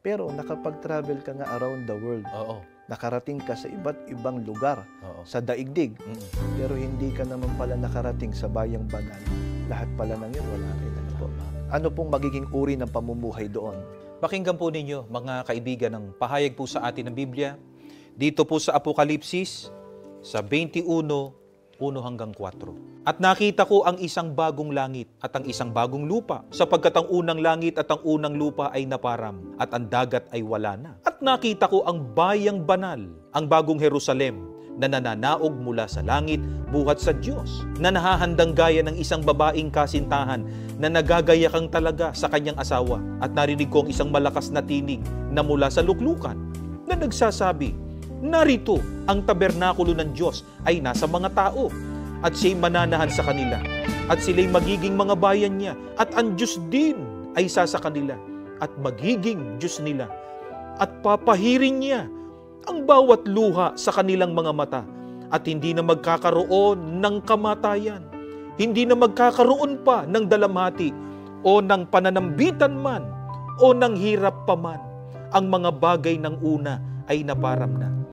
Pero nakapag-travel ka nga around the world. Oo. Nakarating ka sa iba't ibang lugar, Oo. sa daigdig. Pero hindi ka naman pala nakarating sa bayang banal. Lahat pala ng yun, wala rin. Ano pong magiging uri ng pamumuhay doon? Pakinggan po ninyo, mga kaibigan, ng pahayag po sa atin ng Biblia. Dito po sa Apokalipsis, sa 21:1-4. At nakita ko ang isang bagong langit at ang isang bagong lupa, sapagkat ang unang langit at ang unang lupa ay naparam, at ang dagat ay wala na. At nakita ko ang bayang banal, ang bagong Jerusalem, na nananaog mula sa langit buhat sa Diyos, na nahahandang gaya ng isang babaeng kasintahan na nagagayakang talaga sa kanyang asawa. At narinig ko ang isang malakas na tinig na mula sa luklukan na nagsasabi, narito ang tabernakulo ng Diyos ay nasa mga tao, at siya'y mananahan sa kanila, at sila'y magiging mga bayan niya, at ang Diyos din ay isa sa kanila, at magiging Diyos nila, at papahirin niya ang bawat luha sa kanilang mga mata, at hindi na magkakaroon ng kamatayan, hindi na magkakaroon pa ng dalamhati, o ng pananambitan man, o ng hirap pa man. Ang mga bagay ng una ay naparam na.